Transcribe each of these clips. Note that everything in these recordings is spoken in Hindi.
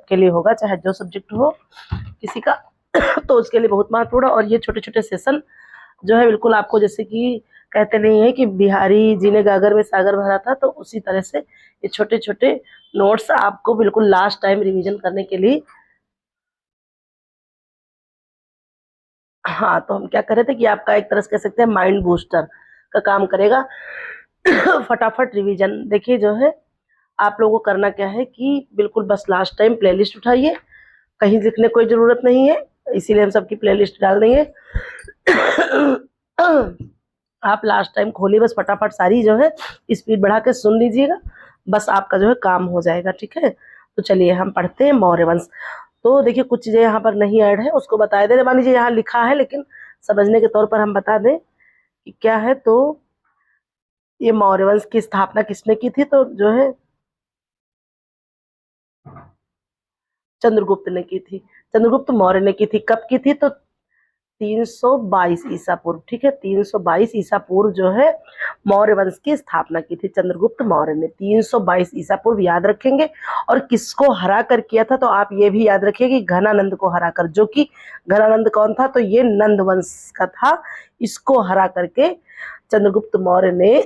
सबके लिए होगा, चाहे जो सब्जेक्ट हो किसी का तो उसके लिए बहुत महत्वपूर्ण। और ये छोटे छोटे सेशन जो है बिल्कुल आपको, जैसे कि कहते नहीं है कि बिहारी जी ने गागर में सागर भरा था, तो उसी तरह से ये छोटे छोटे नोट्स आपको बिल्कुल लास्ट टाइम रिवीजन करने के लिए। हाँ, तो हम क्या कर रहे थे कि आपका एक तरह से कह सकते हैं माइंड बूस्टर का काम करेगा। फटाफट रिवीजन देखिए जो है आप लोगों को करना क्या है कि बिल्कुल बस लास्ट टाइम प्लेलिस्ट उठाइए, कहीं लिखने कोई जरूरत नहीं है, इसीलिए हम सबकी प्लेलिस्ट डाल देंगे। आप लास्ट टाइम खोलिए, बस फटाफट सारी जो है स्पीड बढ़ा के सुन लीजिएगा, बस आपका जो है काम हो जाएगा। ठीक है, तो चलिए हम पढ़ते हैं मौर्य वंश। तो देखिए कुछ चीजें यहाँ पर नहीं ऐड है, उसको बता दे। मान लीजिए यहाँ लिखा है, लेकिन समझने के तौर पर हम बता दें कि क्या है। तो ये मौर्य वंश की स्थापना किसने की थी? तो जो है चंद्रगुप्त ने की थी। चंद्रगुप्त मौर्य ने की थी। कब की थी? तो 322 ईसा पूर्व। ठीक है, 322 ईसा पूर्व जो है मौर्य वंश की स्थापना की थी चंद्रगुप्त मौर्य ने। 322 ईसा पूर्व याद रखेंगे। और किसको हरा कर किया था? तो आप ये भी याद रखिए कि घनानंद को हरा कर, जो कि घनानंद कौन था? तो ये नंद वंश का था। इसको हरा करके चंद्रगुप्त मौर्य ने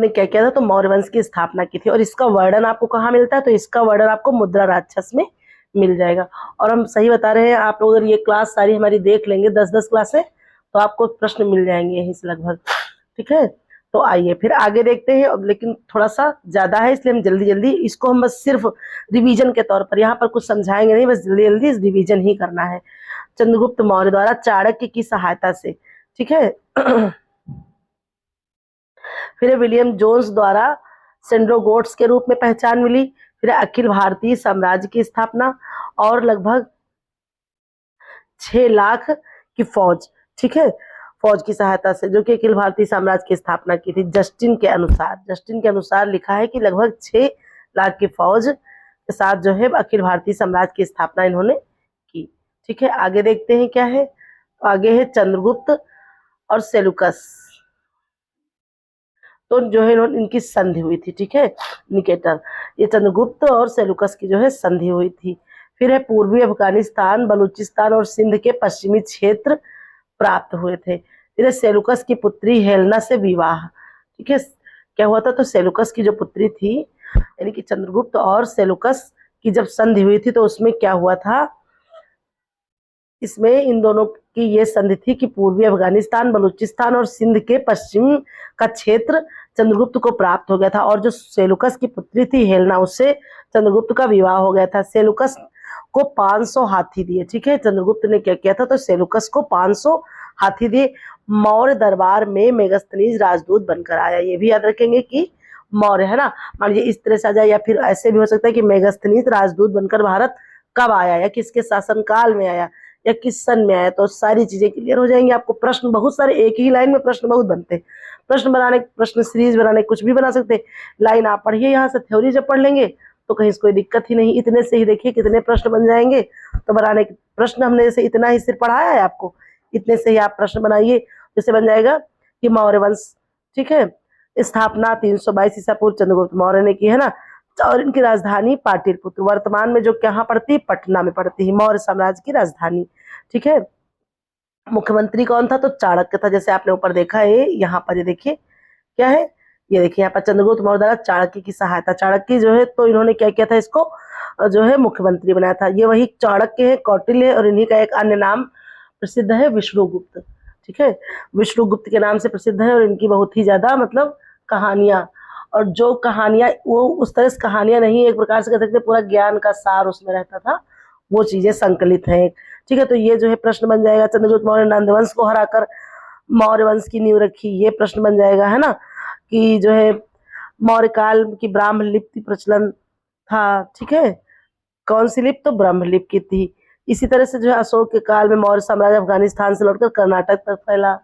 क्या किया था? तो मौर्य वंश की स्थापना की थी। और इसका वर्णन आपको कहाँ मिलता है? तो इसका वर्णन आपको मुद्रा राक्षस में मिल जाएगा। और हम सही बता रहे हैं, आप लोग अगर ये क्लास सारी हमारी देख लेंगे 10-10 क्लासें, तो आपको प्रश्न मिल जाएंगे यहीं से लगभग। ठीक है, तो आइए फिर आगे देखते हैं। अब लेकिन थोड़ा सा ज्यादा है, इसलिए हम जल्दी जल्दी इसको हम बस सिर्फ रिवीजन के तौर पर यहाँ पर कुछ समझाएंगे नहीं, बस जल्दी जल्दी रिवीजन ही करना है। चंद्रगुप्त मौर्य द्वारा चाणक्य की सहायता से, ठीक है। फिर विलियम जोन्स द्वारा सेंड्रोगोट्स के रूप में पहचान मिली। फिर अखिल भारतीय साम्राज्य की स्थापना और लगभग 6 लाख की फौज, ठीक है, फौज की सहायता से, जो कि अखिल भारतीय साम्राज्य की स्थापना की थी। जस्टिन के अनुसार लिखा है कि लगभग 6 लाख की फौज के साथ जो है अखिल भारतीय साम्राज्य की स्थापना इन्होंने की। ठीक है, आगे देखते हैं क्या है। तो आगे है चंद्रगुप्त और सेलुकस, तो जो है इनकी संधि हुई थी। ठीक है, निकेटर, ये चंद्रगुप्त और सेलुकस की जो है संधि हुई थी। फिर है पूर्वी अफगानिस्तान, बलूचिस्तान और सिंध के पश्चिमी क्षेत्र प्राप्त हुए थे। फिर सेलुकस की पुत्री हेलेना से विवाह। ठीक है, क्या हुआ था? तो सेलुकस की जो पुत्री थी, यानी कि चंद्रगुप्त और सेलुकस की जब संधि हुई थी, तो उसमें क्या हुआ था? इसमें इन दोनों की ये संधि थी कि पूर्वी अफगानिस्तान, बलूचिस्तान और सिंध के पश्चिम का क्षेत्र चंद्रगुप्त को प्राप्त हो गया था। और जो सेलुकस की पुत्री थी हेलेना, उससे चंद्रगुप्त का विवाह हो गया था। सेलुकस को 500 हाथी दिए। ठीक है, चंद्रगुप्त ने क्या किया था? तो सेलुकस को 500 हाथी दिए। मौर्य दरबार में मेगस्थनीज राजदूत बनकर आया। ये भी याद रखेंगे कि मौर्य, है ना, मान लीजिए इस तरह से आ जाए, या फिर ऐसे भी हो सकता है कि मेगस्थनीज राजदूत बनकर भारत कब आया, या किसके शासनकाल में आया, या किस सन में आया। तो सारी चीजें क्लियर हो जाएंगी। आपको प्रश्न बहुत सारे, एक ही लाइन में प्रश्न बहुत बनते हैं। प्रश्न सीरीज बनाने कुछ भी बना सकते हैं। लाइन आप पढ़िए, यहाँ से थ्योरी जब पढ़ लेंगे तो कहीं से कोई दिक्कत ही नहीं। इतने से ही देखिए कितने प्रश्न बन जाएंगे। तो बनाने के प्रश्न हमने जैसे इतना ही सिर्फ पढ़ाया है आपको, इतने से ही आप प्रश्न बनाइए। जैसे बन जाएगा कि मौर्य वंश, ठीक है, स्थापना 322 ईसा पूर्व चंद्रगुप्त मौर्य ने की, है ना। और इनकी राजधानी पाटलिपुत्र, वर्तमान में जो कहाँ पड़ती है? पटना में पड़ती है, मौर्य साम्राज्य की राजधानी। ठीक है, मुख्यमंत्री कौन था? तो चाणक्य था, जैसे आपने ऊपर देखा है। यहाँ पर ये देखिए क्या है, ये देखिए यहाँ पर चंद्रगुप्त मौर्य द्वारा चाणक्य की सहायता। चाणक्य जो है, तो इन्होंने क्या किया था? इसको जो है मुख्यमंत्री बनाया था। ये वही चाणक्य है, कौटिल्य है, और इन्हीं का एक अन्य नाम प्रसिद्ध है, विष्णुगुप्त। ठीक है, विष्णुगुप्त के नाम से प्रसिद्ध है। और इनकी बहुत ही ज्यादा मतलब कहानियां, और जो कहानियां वो उस तरह से कहानियां नहीं, एक प्रकार से कह सकते पूरा ज्ञान का सार उसमें रहता था, वो चीजें संकलित हैं। ठीक है, तो ये जो है प्रश्न बन जाएगा। चंद्रगुप्त मौर्य नंद वंश को हराकर मौर्य वंश की नींव रखी, ये प्रश्न बन जाएगा, है ना। कि जो है मौर्य काल की ब्राह्म लिपि प्रचलन था। ठीक है, कौन सी लिपि? तो ब्रह्म लिपि की थी। इसी तरह से जो है अशोक के काल में मौर्य साम्राज्य अफगानिस्तान से लौटकर कर्नाटक तक फैला।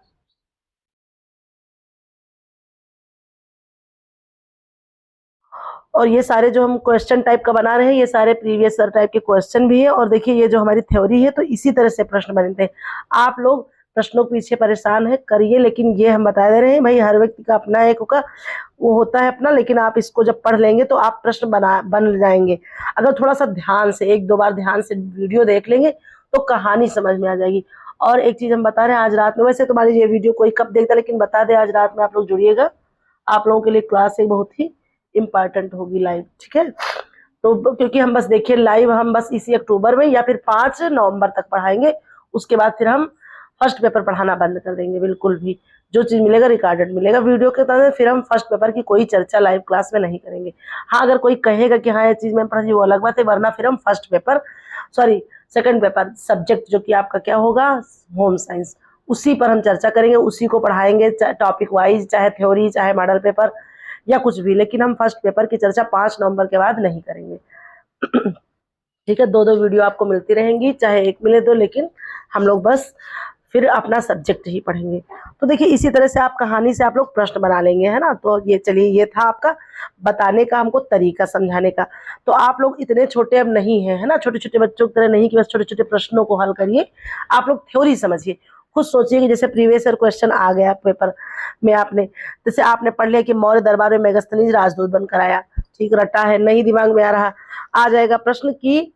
और ये सारे जो हम क्वेश्चन टाइप का बना रहे हैं, ये सारे प्रीवियस सर टाइप के क्वेश्चन भी है। और देखिए ये जो हमारी थ्योरी है, तो इसी तरह से प्रश्न बनते हैं। आप लोग प्रश्नों के पीछे परेशान है करिए, लेकिन ये हम बता दे रहे हैं भाई हर व्यक्ति का अपना एक का वो होता है अपना, लेकिन आप इसको जब पढ़ लेंगे तो आप प्रश्न बन जाएंगे। अगर थोड़ा सा ध्यान से 1-2 बार ध्यान से वीडियो देख लेंगे तो कहानी समझ में आ जाएगी। और एक चीज हम बता रहे हैं आज रात में, वैसे तुम्हारी ये वीडियो कोई कब देखता है, लेकिन बता दे आज रात में आप लोग जुड़िएगा, आप लोगों के लिए क्लास एक बहुत ही इम्पोर्टेंट होगी लाइव, ठीक है। तो क्योंकि हम बस देखिए लाइव हम बस इसी अक्टूबर में या फिर 5 नवंबर तक पढ़ाएंगे, उसके बाद फिर हम फर्स्ट पेपर पढ़ाना बंद कर देंगे बिल्कुल भी। जो चीज मिलेगा रिकॉर्डेड मिलेगा वीडियो के तरह, फिर हम फर्स्ट पेपर की कोई चर्चा लाइव क्लास में नहीं करेंगे। हाँ अगर कोई कहेगा कि हाँ ये चीज मैं पढ़ी वो अलग बात है, वरना फिर हम सेकंड पेपर सब्जेक्ट जो कि आपका क्या होगा होम साइंस, उसी पर हम चर्चा करेंगे, उसी को पढ़ाएंगे टॉपिक वाइज, चाहे थ्योरी चाहे मॉडल पेपर या कुछ भी, लेकिन हम फर्स्ट पेपर की चर्चा 5 नवंबर के बाद नहीं करेंगे। ठीक है, 2-2 वीडियो आपको मिलती रहेंगी, चाहे एक मिले दो, लेकिन हम लोग बस फिर अपना सब्जेक्ट ही पढ़ेंगे। तो देखिए इसी तरह से आप कहानी से आप लोग प्रश्न बना लेंगे, है ना। तो ये चलिए ये था आपका बताने का हमको तरीका, समझाने का। तो आप लोग इतने छोटे अब नहीं है ना, छोटे छोटे बच्चों की तरह नहीं कि बस छोटे छोटे प्रश्नों को हल करिए, आप लोग थ्योरी समझिए। खुद सोचिए कि जैसे प्रीवियस ईयर क्वेश्चन आ गया पेपर में, आपने जैसे आपने पढ़ लिया कि मौर्य दरबार में मेगास्थनीज राजदूत बनकर आया, ठीक रटा है, नहीं दिमाग में आ रहा, आ जाएगा प्रश्न की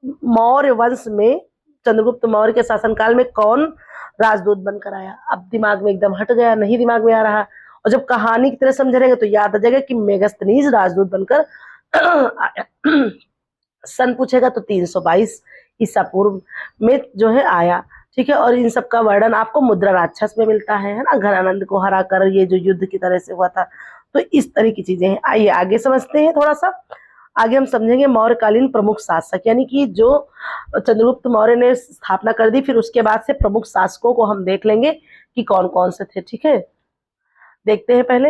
मौर्य वंश में चंद्रगुप्त मौर्य के शासनकाल में कौन राजदूत बनकर आया। अब दिमाग में एकदम हट गया, नहीं दिमाग में आ रहा, और जब कहानी की तरह समझ रहेंगे तो याद आ जाएगा कि मेगास्थनीज राजदूत बनकर आया। सन पूछेगा तो 322 ईसा पूर्व में जो है आया, ठीक है। और इन सब का वर्णन आपको मुद्रा राक्षस में मिलता है ना, घनानंद को हरा कर ये जो युद्ध की तरह से हुआ था। तो इस तरह की चीजें हैं। आइए आगे समझते हैं, थोड़ा सा आगे हम समझेंगे मौर्यकालीन प्रमुख शासक, यानी कि जो चंद्रगुप्त मौर्य ने स्थापना कर दी, फिर उसके बाद से प्रमुख शासकों को हम देख लेंगे कि कौन कौन से थे, ठीक है। देखते हैं पहले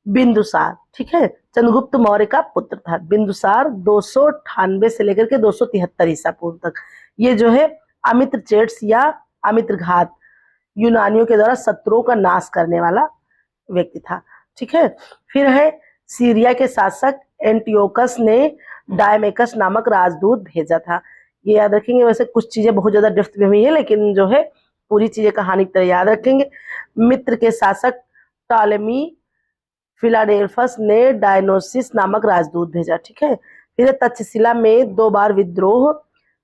बिंदुसार, ठीक है, चंद्रगुप्त मौर्य का पुत्र था बिंदुसार, 298 से लेकर के 273 ईसा पूर्व तक। ये जो है अमित्रचेट्स या अमित्रघात यूनानियों के द्वारा शत्रुओं का नाश करने वाला व्यक्ति था, ठीक है। फिर है सीरिया के शासक एंटियोकस ने डायमेकस नामक राजदूत भेजा था, ये याद रखेंगे। वैसे कुछ चीजें बहुत ज्यादा डिफ्ट में हुई है, लेकिन जो है पूरी चीजें कहानी की तरह याद रखेंगे। मित्र के शासक टॉलेमी फिलाडेल्फस ने डायनोसिस नामक राजदूत भेजा, ठीक है। फिर तक्षशिला में 2 बार विद्रोह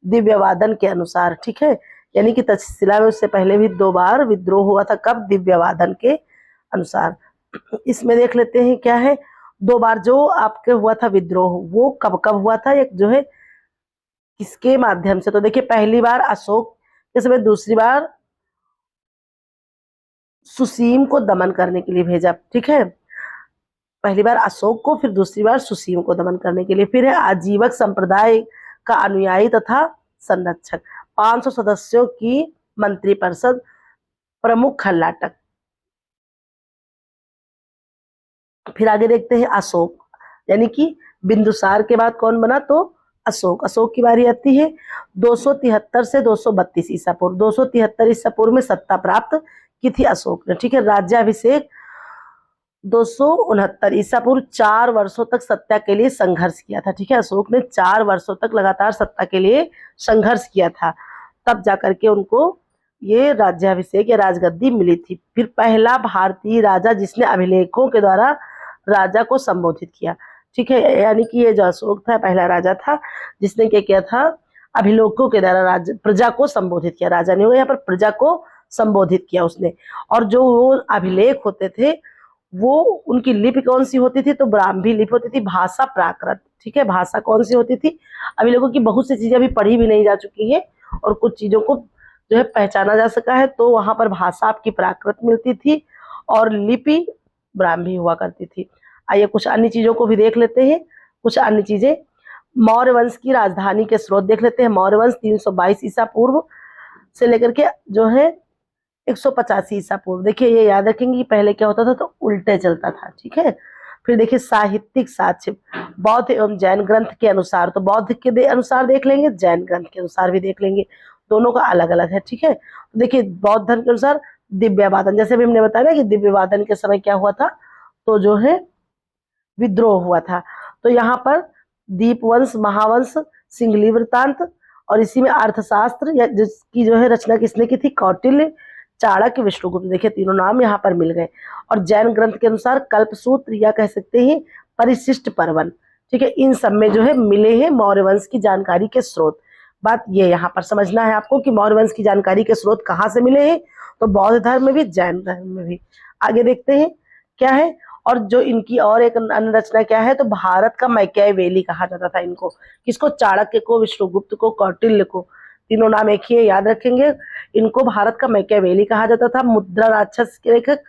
दिव्यवादन के अनुसार, ठीक है, यानी कि तक्षशिला में उससे पहले भी 2 बार विद्रोह हुआ था, कब, दिव्यवादन के अनुसार। इसमें देख लेते हैं क्या है, 2 बार जो आपके हुआ था विद्रोह, वो कब कब हुआ था, एक जो है किसके माध्यम से। तो देखिए पहली बार अशोक के समय, दूसरी बार सुसीम को दमन करने के लिए भेजा, ठीक है, पहली बार अशोक को, फिर दूसरी बार सुसीम को दमन करने के लिए। फिर है आजीवक संप्रदाय का अनुयायी तथा संरक्षक, 500 सदस्यों की मंत्रिपरिषद, प्रमुख खलनाटक। फिर आगे देखते हैं अशोक, यानी कि बिंदुसार के बाद कौन बना, तो अशोक। अशोक की बारी आती है 273 से 232 ईसा पूर्व। 273 ईसा पूर्व में सत्ता प्राप्त की थी अशोक ने, ठीक है। राज्याभिषेक 269 ईसा पूर्व, 4 वर्षों तक सत्ता के लिए संघर्ष किया था, ठीक है। अशोक ने 4 वर्षों तक लगातार सत्ता के लिए संघर्ष किया था, तब जाकर के उनको ये राज्याभिषेक या राजगद्दी मिली थी। फिर पहला भारतीय राजा जिसने अभिलेखों के द्वारा राजा को संबोधित किया, ठीक है, यानी कि ये जो अशोक था पहला राजा था जिसने क्या किया था, अभिलेखों के द्वारा प्रजा को संबोधित किया। राजा नहीं हुआ, यहाँ पर प्रजा को संबोधित किया उसने। और जो वो अभिलेख होते थे वो उनकी लिपि कौन सी होती थी, तो ब्राह्मी लिपि होती थी, भाषा प्राकृत, ठीक है। भाषा कौन सी होती थी, अभिलेखों की बहुत सी चीजें अभी पढ़ी भी नहीं जा चुकी है और कुछ चीजों को जो है पहचाना जा सका है, तो वहां पर भाषा आपकी प्राकृत मिलती थी और लिपि ब्राह्मी हुआ करती थी। आइए कुछ अन्य चीजों को भी देख लेते हैं, कुछ अन्य चीजें। मौर्य वंश की राजधानी के स्रोत देख लेते हैं। मौर्य वंश 322 ईसा पूर्व से लेकर के जो है 185 ईसा पूर्व। देखिए ये याद रखेंगे कि पहले क्या होता था, तो उल्टे चलता था, ठीक है। फिर देखिए साहित्यिक साक्ष्य बौद्ध एवं जैन ग्रंथ के अनुसार, तो बौद्ध के अनुसार देख लेंगे, जैन ग्रंथ के अनुसार भी देख लेंगे, दोनों का अलग अलग है, ठीक है। तो देखिए बौद्ध धर्म के अनुसार दिव्यवादन, जैसे भी हमने बताया कि दिव्यवादन के समय क्या हुआ था, तो जो है विद्रोह हुआ था। तो यहाँ पर दीपवंश, महावंश, सिंघली वृत्तांत, और इसी में अर्थशास्त्र या जिसकी जो है रचना किसने की थी, कौटिल्य, चाणक्य, विष्णुगुप्त। देखिए तीनों नाम यहाँ पर मिल गए। और जैन ग्रंथ के अनुसार कल्पसूत्र या कह सकते हैं परिशिष्ट पर्वन, ठीक है, इन सब में जो है मिले हैं मौर्य वंश की जानकारी के स्रोत। बात ये यहाँ पर समझना है आपको कि मौर्य वंश की जानकारी के स्रोत कहाँ से मिले हैं, तो बौद्ध धर्म में भी, जैन धर्म में भी। आगे देखते हैं क्या है। और जो इनकी और एक अन्य रचना क्या है, तो भारत का मैकियावेली कहा जाता था इनको। किसको, चाणक्य को, विष्णुगुप्त को, कौटिल्य को। तीनों नाम एक ही है, याद रखेंगे। इनको भारत का मैकियावेली कहा जाता था। मुद्रा राक्षस के लेखक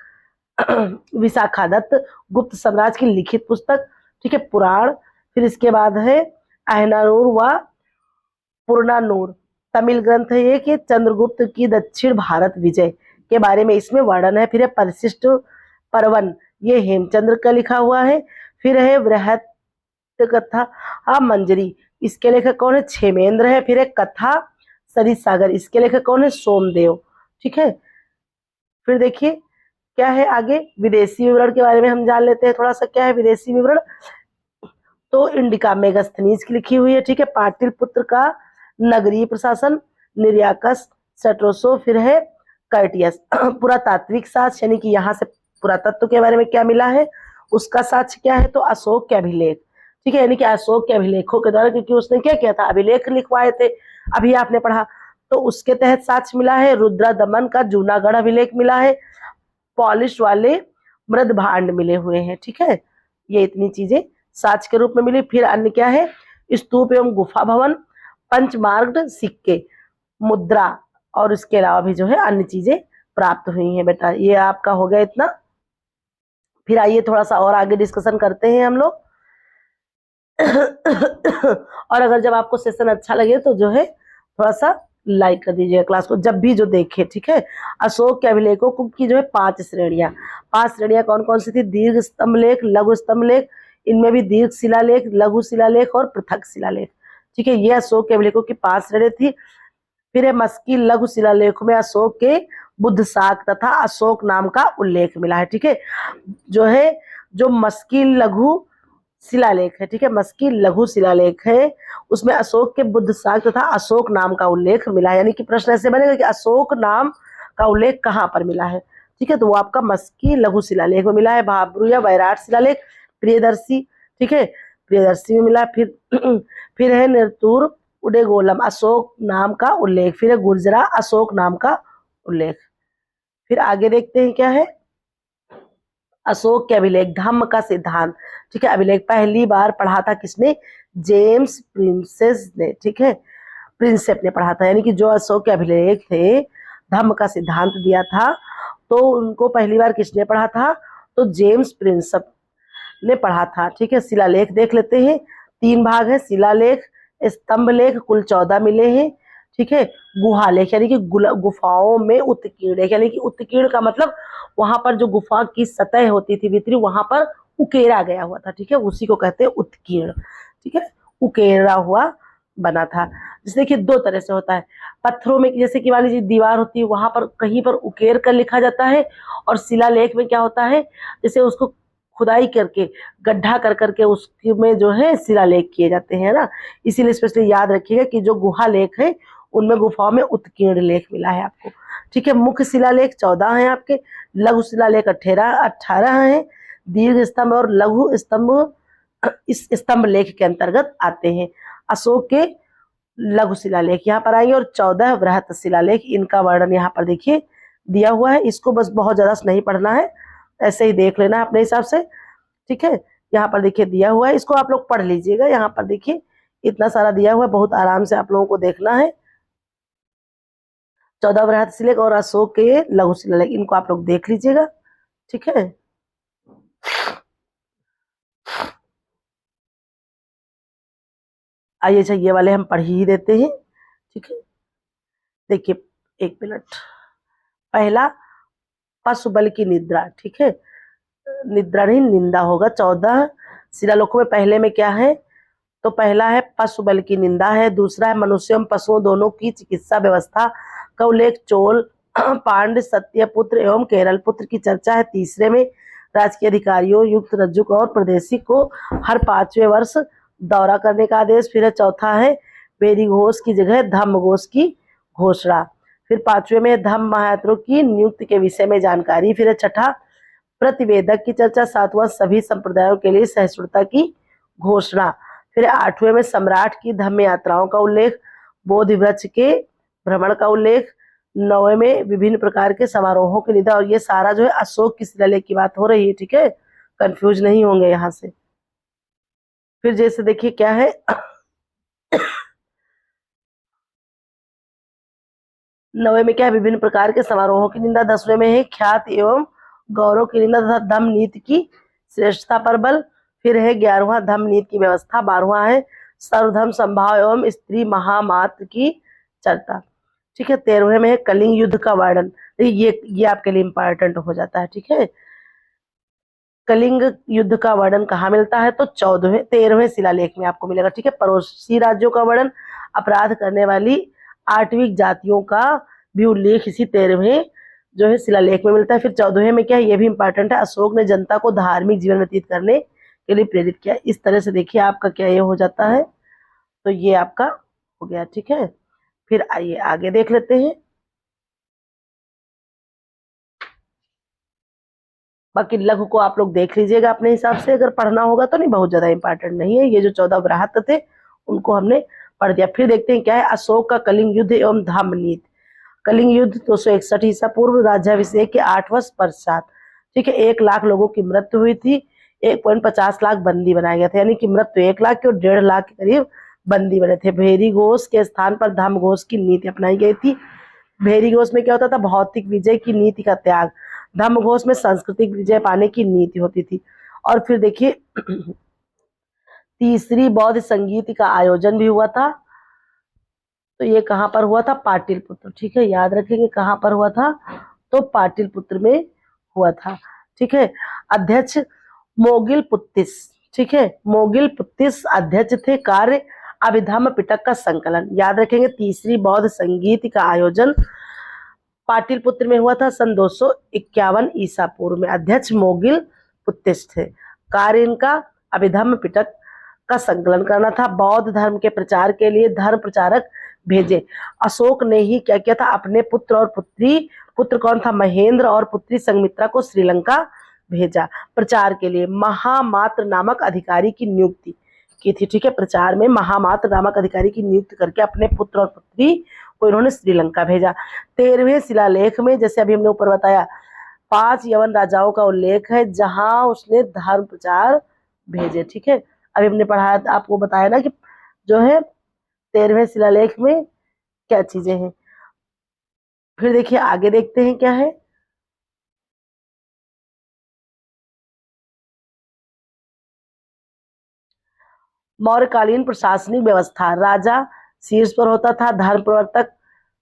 विशाखादत्त, गुप्त साम्राज्य की लिखित पुस्तक, ठीक है, पुराण। फिर इसके बाद है अहनानूर व पुरनानूर, तमिल ग्रंथ है ये कि चंद्रगुप्त की दक्षिण भारत विजय के बारे में इसमें वर्णन है। फिर है परिशिष्ट पर्वन, ये हेमचंद्र का लिखा हुआ है। फिर है वृहत कथा मंजरी, इसके लेखक कौन है, क्षेमेंद्र है। फिर है कथा सरित सागर, इसके लेखक कौन है, सोमदेव, ठीक है। फिर देखिए क्या है आगे, विदेशी विवरण के बारे में हम जान लेते हैं थोड़ा सा। क्या है विदेशी विवरण, तो इंडिका मेगास्थनीज की लिखी हुई है, ठीक है। पाटलिपुत्र का नगरीय प्रशासन, निर्याकस, सेट्रोसो। फिर है कर्टियस। पुरातात्विक साक्ष्य, यानी कि यहाँ से पुरातत्व के बारे में क्या मिला है उसका साक्ष्य क्या है, तो अशोक के अभिलेख, ठीक है, यानी कि अशोक के अभिलेखों के द्वारा, क्योंकि उसने क्या किया था, अभिलेख लिखवाए थे, अभी आपने पढ़ा, तो उसके तहत साक्ष्य मिला है। रुद्रा दमन का जूनागढ़ अभिलेख मिला है। पॉलिश वाले मृद भांड मिले हुए हैं, ठीक है। ये इतनी चीजें साक्ष्य के रूप में मिली। फिर अन्य क्या है, स्तूप एवं गुफा भवन, पंचमार्ग सिक्के, मुद्रा, और इसके अलावा भी जो है अन्य चीजें प्राप्त हुई हैं। बेटा ये आपका हो गया इतना। फिर आइए थोड़ा सा और आगे डिस्कशन करते हैं हम लोग। और अगर जब आपको सेशन अच्छा लगे तो जो है थोड़ा सा लाइक कर दीजिएगा क्लास को, जब भी जो देखे, ठीक है। अशोक के अभिलेखों की जो है 5 श्रेणियां, 5 श्रेणियां कौन कौन सी थी, दीर्घ स्तंभ लेख, लघु स्तंभ लेख, इनमें भी दीर्घ शिलालेख, लघु शिलालेख और पृथक शिलालेख, ठीक है। ये अशोक के अभिलेखों की 5 श्रेणी थी। फिर है मस्की लघु शिलालेख में अशोक के बुद्ध शाक तथा अशोक नाम का उल्लेख मिला है, ठीक है। जो है जो मस्की लघु शिलालेख है, ठीक है, मस्की लघु शिलालेख है, उसमें अशोक के बुद्ध शाक तथा अशोक नाम का उल्लेख मिला है। यानी कि प्रश्न ऐसे बनेगा कि अशोक नाम का उल्लेख कहाँ पर मिला है, ठीक है, तो वो आपका मस्की लघु शिलालेख में मिला है। भाब्रू या वैराट शिलालेख, प्रियदर्शी, ठीक है, प्रियदर्शी में मिला। फिर है निर्तुर उडेगोलम, अशोक नाम का उल्लेख। फिर है गुर्जरा, अशोक नाम का उल्लेख। फिर आगे देखते हैं क्या है, अशोक के अभिलेख, धम्म का सिद्धांत, ठीक है। अभिलेख पहली बार पढ़ा था किसने, जेम्स प्रिंसेस ने, ठीक है, प्रिंसेप ने पढ़ा था। यानी कि जो अशोक के अभिलेख थे, धम्म का सिद्धांत दिया था, तो उनको पहली बार किसने पढ़ा था, तो जेम्स प्रिंसेप ने पढ़ा था, ठीक है। शिलालेख देख लेते हैं, 3 भाग है, शिलालेख, स्तंभ लेख, कुल 14 मिले हैं, ठीक है। गुहालेख यानी कि गुफाओं में उत्कीर्ण, यानी कि उत्कीर्ण का मतलब वहां पर जो गुफा की सतह होती थी भीतरी, वहां पर उकेरा गया हुआ था, ठीक है, उसी को कहते हैं उत्कीर्ण, ठीक है, उकेरा हुआ बना था। जैसे देखिए 2 तरह से होता है, पत्थरों में जैसे कि वाली दीवार होती है वहां पर कहीं पर उकेर कर लिखा जाता है, और शिलालेख में क्या होता है, जैसे उसको खुदाई करके गड्ढा कर करके उसमें जो है शिलालेख किए जाते हैं ना। इसीलिए स्पेशली याद रखिएगा कि जो गुहा लेख है उनमें गुफाओं में उत्कीर्ण लेख मिला है आपको, ठीक है। मुख्य शिलालेख 14 हैं आपके, लघु शिलालेख 18 हैं, दीर्घ स्तंभ और लघु स्तंभ इस स्तंभ लेख के अंतर्गत आते हैं। अशोक के लघु शिलालेख यहाँ पर आएंगे, और 14 वृहत शिलालेख, इनका वर्णन यहाँ पर देखिए दिया हुआ है। इसको बस बहुत ज्यादा नहीं पढ़ना है, ऐसे ही देख लेना है अपने हिसाब से, ठीक है। यहाँ पर देखिए दिया हुआ है, इसको आप लोग पढ़ लीजिएगा। यहाँ पर देखिए इतना सारा दिया हुआ है, बहुत आराम से आप लोगों को देखना है। 14 वृहत शिलालेख और अशोक के लघु शिलालेख, इनको आप लोग देख लीजिएगा, ठीक है। आइए अच्छा ये वाले हम पढ़ ही देते हैं, ठीक है। देखिए 1 मिनट, पहला पशु बल की निद्रा, ठीक है, निद्रा नहीं निंदा होगा। 14 शिलालेखों में पहले में क्या है, तो पहला है पशु बल की निंदा है, दूसरा है मनुष्य एवं पशुओं दोनों की चिकित्सा व्यवस्था का उल्लेख, चोल पांड्य सत्यपुत्र एवं केरल पुत्र की चर्चा है। तीसरे में राजकीय अधिकारियों, युक्त रज्जुक और प्रदेशी को हर 5वें वर्ष दौरा करने का आदेश। फिर है चौथा है बेरी घोष की जगह धम्म घोष की घोषणा। फिर पांचवें में धम्म महायात्रियों की नियुक्ति के विषय में जानकारी। फिर है छठा प्रतिवेदक की चर्चा। सातवां सभी संप्रदायों के लिए सहिष्णुता की घोषणा। फिर आठवें में सम्राट की धम्म यात्राओं का उल्लेख, बोधि वृक्ष के भ्रमण का उल्लेख। नौवें में विभिन्न प्रकार के समारोहों की निदा। और ये सारा जो है अशोक की शिलालेख की बात हो रही है, ठीक है, कंफ्यूज नहीं होंगे यहाँ से। फिर जैसे देखिए क्या है नौवें में क्या है विभिन्न प्रकार के समारोहों की निंदा। दसवें में है ख्यात एवं गौरव की निंदा तथा धम्म नीति की श्रेष्ठता पर बल। फिर है 11वां धम्म नीति की व्यवस्था। 12वां है सर्वधर्म संभाव एवं स्त्री महामात्र की चर्चा, ठीक है। 13वें में है कलिंग युद्ध का वर्णन। ये आपके लिए इंपॉर्टेंट हो जाता है, ठीक है। कलिंग युद्ध का वर्णन कहाँ मिलता है? तो 13वें शिलालेख में आपको मिलेगा, ठीक है। पड़ोसी राज्यों का वर्णन, अपराध करने वाली आठवीं जातियों का भी उल्लेख इसी 13वें जो है शिलालेख में मिलता है। फिर 14वें में क्या है, ये भी इंपॉर्टेंट है, अशोक ने जनता को धार्मिक जीवन व्यतीत करने के लिए प्रेरित किया। इस तरह से देखिए आपका क्या ये हो जाता है, तो ये आपका हो गया, ठीक है। फिर आइए आगे देख लेते हैं। बाकी लघु को आप लोग देख लीजिएगा अपने हिसाब से, अगर पढ़ना होगा तो। नहीं, बहुत ज्यादा इंपॉर्टेंट नहीं है। ये जो 14 व्रात थे उनको हमने पढ़ दिया। फिर देखते हैं क्या है अशोक का कलिंग युद्ध एवं धम्म नीति। कलिंग युद्ध 261 ईसा पूर्व, राज्याभिषेक के 8 वर्ष पश्चात, ठीक है। 1 लाख लोगों की मृत्यु हुई थी, 1.50 लाख बंदी बनाए गए थे, यानी कि मृत्यु 1 लाख की और 1.5 लाख के करीब बंदी बने थे। भेरी घोष के स्थान पर धम्म घोष की नीति अपनाई गई थी। भेरी घोष में क्या होता था? भौतिक विजय की नीति का त्याग। धम्म घोष में सांस्कृतिक विजय पाने की नीति होती थी। और फिर देखिए तीसरी बौद्ध संगीत का आयोजन भी हुआ था। तो ये कहाँ पर हुआ था? पाटिलपुत्र, ठीक है, याद रखेंगे कहाँ पर हुआ था, तो पाटिलपुत्र में हुआ था, ठीक है। अध्यक्ष मोगिल पुत्तिस, ठीक है, मोगिल पुत्तिस अध्यक्ष थे। कार्य अभिधम्म पिटक का संकलन। याद रखेंगे तीसरी बौद्ध संगीत का आयोजन पाटिलपुत्र में हुआ था सन 251 ईसा पूर्व में। अध्यक्ष मोगिल पुत्तिस थे। कार्य इनका अभिधम्म पिटक का संकलन करना था। बौद्ध धर्म के प्रचार के लिए धर्म प्रचारक भेजे। अशोक ने ही क्या किया था? अपने पुत्र और पुत्री, पुत्र कौन था? महेंद्र, और पुत्री संघमित्रा को श्रीलंका भेजा प्रचार के लिए। महामात्र नामक अधिकारी की नियुक्ति की थी, ठीक है। प्रचार में महामात्र नामक अधिकारी की नियुक्ति करके अपने पुत्र और पुत्री को इन्होंने श्रीलंका भेजा। 13वें शिलालेख में जैसे अभी हमने ऊपर बताया 5 यवन राजाओं का उल्लेख है जहां उसने धर्म प्रचार भेजे, ठीक है। अभी हमने पढ़ाया, आपको बताया ना कि जो है 13वें शिलालेख में क्या चीजें हैं। फिर देखिए आगे देखते हैं क्या है। मौर्यकालीन प्रशासनिक व्यवस्था। राजा शीर्ष पर होता था, धर्म प्रवर्तक,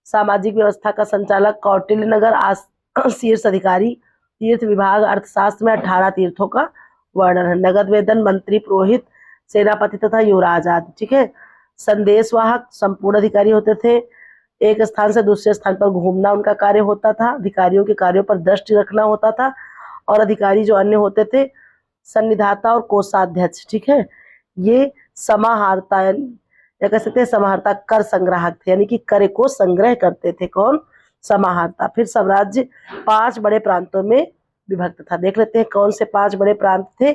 सामाजिक व्यवस्था का संचालक कौटिल्य नगर शीर्ष अधिकारी, तीर्थ विभाग। अर्थशास्त्र में 18 तीर्थों का वर्णन है। नगद वेतन मंत्री, पुरोहित, सेनापति तथा युवराज आदि, ठीक है। संदेशवाहक संपूर्ण अधिकारी होते थे। एक स्थान से दूसरे स्थान पर घूमना उनका कार्य होता था। अधिकारियों के कार्यों पर दृष्टि रखना होता था। और अधिकारी जो अन्य होते थे सन्निधाता और कोषाध्यक्ष, ठीक है। ये समाहर्ता या कह सकते हैं समाहर्ता कर संग्राहक थे, यानी कि कर को संग्रह करते थे। कौन? समाहर्ता। फिर साम्राज्य 5 बड़े प्रांतों में विभक्त था। देख लेते हैं कौन से 5 बड़े प्रांत थे।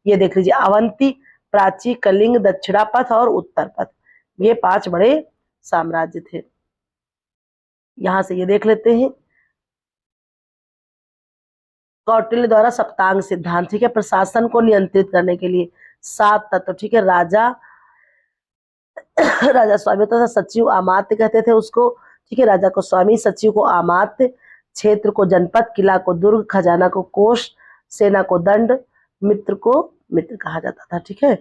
ये देख लीजिए, अवंती, प्राची, कलिंग, दक्षिणापथ और उत्तरपथ। ये 5 बड़े साम्राज्य थे। यहां से ये देख लेते हैं। कौटिल्य द्वारा सप्तांग सिद्धांत, ठीक है, प्रशासन को नियंत्रित करने के लिए 7 तत्व, ठीक है। राजा राजा स्वामी तथा सचिव अमात्य कहते थे उसको, ठीक है। राजा को स्वामी, सचिव को अमात्य, क्षेत्र को जनपद, किला को दुर्ग, खजाना को कोष, सेना को दंड, मित्र को मित्र कहा जाता था, ठीक है।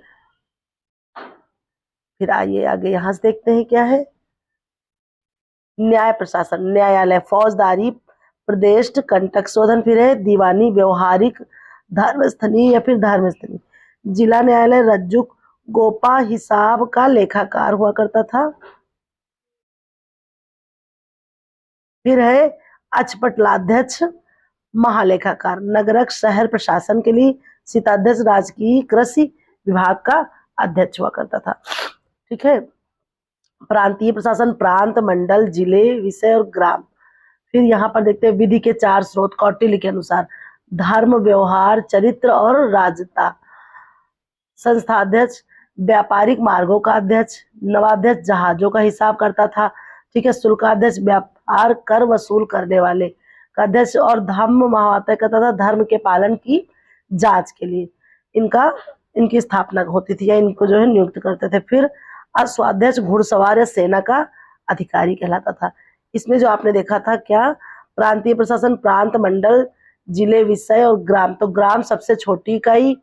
फिर आइए आगे यहां से देखते हैं क्या है। न्याय प्रशासन, न्यायालय, फौजदारी, प्रदेश, कंटक शोधन, फिर है दीवानी, व्यवहारिक, धर्मस्थली या फिर धर्मस्थली, जिला न्यायालय, रज्जुक, गोपा, हिसाब का लेखाकार हुआ करता था। फिर है अचपटलाध्यक्ष, महालेखाकार, नगरक, शहर प्रशासन के लिए, शीताध्यक्ष, राजकीय कृषि विभाग का अध्यक्ष हुआ करता था। ठीक है। प्रांतीय प्रशासन प्रांत, मंडल, जिले, विषय और ग्राम। फिर यहाँ पर देखते हैं विधि के 4 स्रोत कौटिल्य के अनुसार: धर्म, व्यवहार, चरित्र और राजता। संस्था अध्यक्ष व्यापारिक मार्गों का अध्यक्ष, नवाध्यक्ष जहाजों का हिसाब करता था। ठीक है। शुल्काध्यक्ष व्यापार कर वसूल करने वाले का अध्यक्ष, और धम्म महावात्य करता था धर्म के पालन की जांच के लिए इनकी स्थापना होती थी या इनको जो है नियुक्त करते थे। फिर अश्वाध्यक्ष घुड़सवार या सेना का अधिकारी कहलाता था। इसमें जो आपने देखा था क्या, प्रांतीय प्रशासन प्रांत, मंडल, जिले, विषय और ग्राम। तो ग्राम सबसे छोटी इकाई,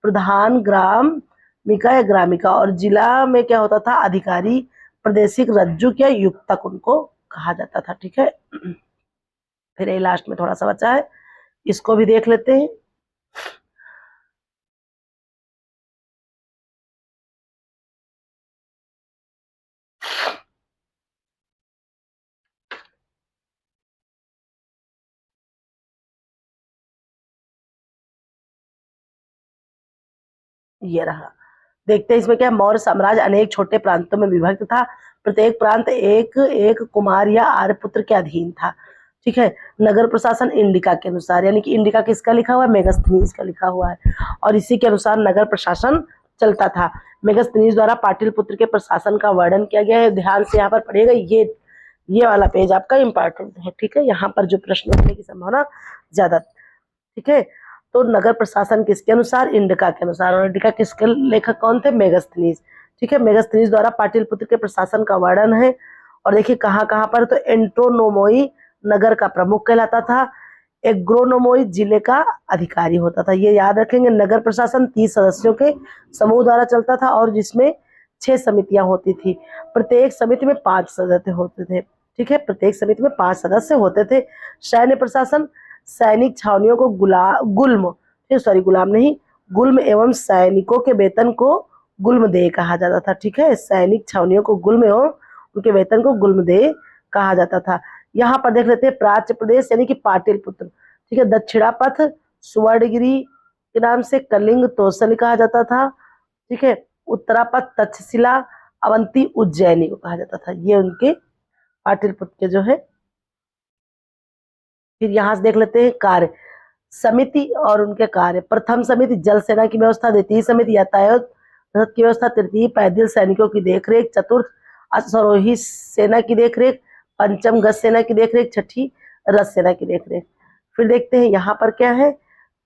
प्रधान ग्रामिका या ग्रामिका, और जिला में क्या होता था, अधिकारी, प्रादेशिक रज्जुक या युक्तक उनको कहा जाता था। ठीक है। फिर ये लास्ट में थोड़ा सा बचा है, इसको भी देख लेते हैं। ये रहा, देखते हैं इसमें क्या। मौर्य साम्राज्य अनेक छोटे प्रांतों में विभक्त था। प्रत्येक प्रांत एक एक कुमार या आर्यपुत्र के अधीन था। ठीक है। नगर प्रशासन इंडिका के अनुसार, यानी कि इंडिका किसका लिखा हुआ है, मेगस्थनीज का लिखा हुआ है, और इसी के अनुसार नगर प्रशासन चलता था। मेगस्थनीज द्वारा पाटलिपुत्र के प्रशासन का वर्णन किया गया है। ध्यान से यहाँ पर पढ़िएगा, ये वाला पेज आपका इम्पोर्टेंट है। ठीक है। यहाँ पर जो प्रश्न होने की संभावना ज्यादा। ठीक है। तो नगर प्रशासन किसके अनुसार, इंडिका के अनुसार, और इंडिका किसके लेखक कौन थे, मेगस्थनीज। ठीक है। मेगस्थनीज द्वारा पाटलिपुत्र के प्रशासन का वर्णन है। और देखिए कहाँ कहाँ पर, तो एंट्रोनोमोई नगर का प्रमुख कहलाता था, एग्रोनोमोई जिले का अधिकारी होता था। ये याद रखेंगे। नगर प्रशासन 30 सदस्यों के समूह द्वारा चलता था, और जिसमें 6 समितियां होती थी। प्रत्येक समिति में 5 सदस्य होते थे। ठीक है। प्रत्येक समिति में 5 सदस्य होते थे। सैन्य प्रशासन सैनिक छावनियों को गुल्म एवं सैनिकों के वेतन को गुल्मदेह कहा जाता था। ठीक है। सैनिक छावनियों को गुल्म एवं उनके वेतन को गुल्मदेह कहा जाता था। यहाँ पर देख लेते हैं प्राच्य प्रदेश यानी कि पाटलिपुत्र। ठीक है। दक्षिणापथ सुवर्णगिरी के नाम से कलिंग तोसल कहा जाता था। ठीक है। उत्तरापथ तक्षशिला अवंती उज्जैनी को कहा जाता था। ये उनके पाटलिपुत्र के जो है। फिर यहाँ से देख लेते हैं कार्य समिति और उनके कार्य। प्रथम समिति जल सेना की व्यवस्था, द्वितीय समिति यातायात की व्यवस्था, तृतीय पैदल सैनिकों की देखरेख, चतुर्थ अश्वारोही सेना की देखरेख, पंचम गज सेना की देखरेख, छठी रथ सेना की देखरेख। फिर देखते हैं यहाँ पर क्या है,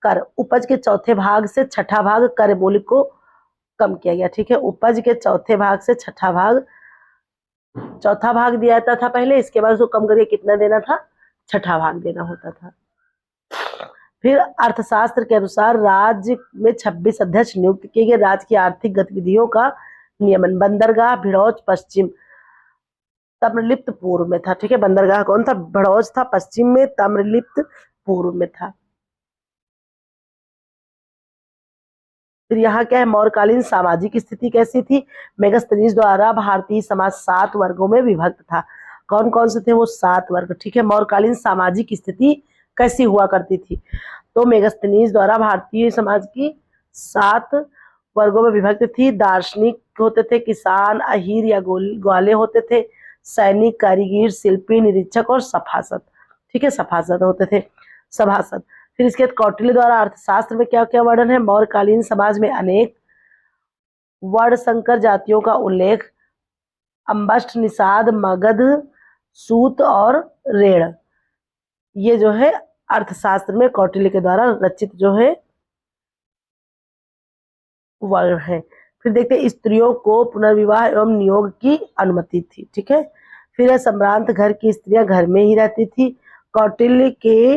कर। उपज के चौथे भाग से छठा भाग कर मूल्य को कम किया गया। ठीक है। उपज के चौथे भाग से छठा भाग, चौथा भाग दिया जाता था पहले, इसके बाद उसको कम करके कितना देना था, छठा भाग देना होता था। फिर अर्थशास्त्र के अनुसार राज्य में 26 अध्यक्ष नियुक्त किए गए। राज्य की आर्थिक गतिविधियों का नियमन बंदरगाह भिड़ौच पश्चिम ताम्रलिप्त पूर्व में था। ठीक है। बंदरगाह कौन था, भिड़ौच था, पश्चिम में, ताम्रलिप्त पूर्व में था। फिर यहाँ क्या है, मौर्यकालीन सामाजिक स्थिति कैसी थी। मेगस्थनीज द्वारा भारतीय समाज 7 वर्गों में विभक्त था। कौन कौन से थे वो 7 वर्ग। ठीक है। मौर्यकालीन सामाजिक स्थिति कैसी हुआ करती थी, तो मेगस्थनीज द्वारा भारतीय समाज की 7 वर्गों में विभक्त थी। दार्शनिक होते थे, किसान, अहीर या ग्वाले होते थे, सैनिक, कारीगर, शिल्पी, निरीक्षक और सभासद। ठीक है। सभासद होते थे, सभासद। फिर इसके बाद कौटिल्य द्वारा अर्थशास्त्र में क्या क्या वर्णन है। मौर्यकालीन समाज में अनेक वर्ण संकर जातियों का उल्लेख, अम्बष्ट, निषाद, मगध, सूत और रेड़, ये जो है अर्थशास्त्र में कौटिल्य के द्वारा रचित जो है वर्ण है। फिर देखते हैं स्त्रियों को पुनर्विवाह एवं नियोग की अनुमति थी। ठीक है। फिर है सम्रांत घर की स्त्रियां घर में ही रहती थी। कौटिल्य के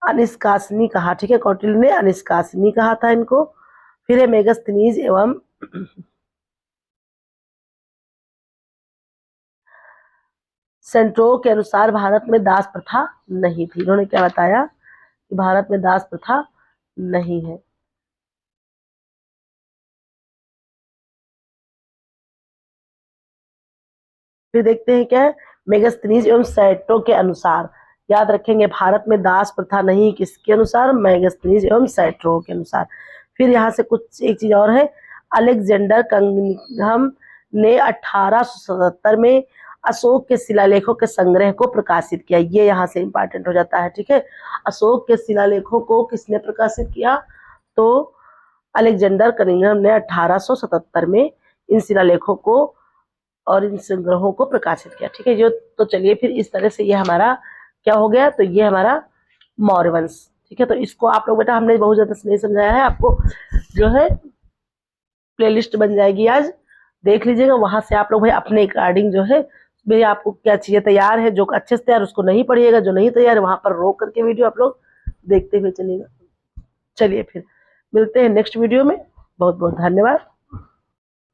अनिष्कासनी कहा। ठीक है। कौटिल्य ने अनिष्कासनी कहा था इनको। फिर है मेगस्थनीज एवं सेंट्रो के अनुसार भारत में दास प्रथा नहीं थी। इन्होंने क्या बताया कि भारत में दास प्रथा नहीं है। फिर देखते हैं क्या है, मेगस्थनीज एवं सेंट्रो के अनुसार, याद रखेंगे भारत में दास प्रथा नहीं, किसके अनुसार, मेगस्थनीज एवं सेंट्रो के अनुसार। फिर यहाँ से कुछ एक चीज और है, अलेक्जेंडर कनिंघम ने 1877 में अशोक के शिलालेखों के संग्रह को प्रकाशित किया। ये यहाँ से इंपॉर्टेंट हो जाता है, ठीक है। अशोक के शिलालेखों को किसने प्रकाशित किया? तो अलेक्जेंडर कनिंघम ने 1877 में इन शिलालेखों को और इन संग्रहों को प्रकाशित किया, ठीक है। जो तो चलिए फिर इस तरह से ये हमारा क्या हो गया, तो ये हमारा मौर्य वंश, ठीक है। तो इसको आप लोग बेटा हमने बहुत ज्यादा नहीं समझाया है, आपको जो है प्लेलिस्ट बन जाएगी, आज देख लीजिएगा, वहां से आप लोग भाई अपने अकॉर्डिंग जो है भाई आपको क्या चाहिए तैयार है, जो अच्छे से तैयार उसको नहीं पढ़िएगा, जो नहीं तैयार है वहां पर रोक करके वीडियो आप लोग देखते हुए चलिएगा। चलिए फिर मिलते हैं नेक्स्ट वीडियो में, बहुत बहुत धन्यवाद।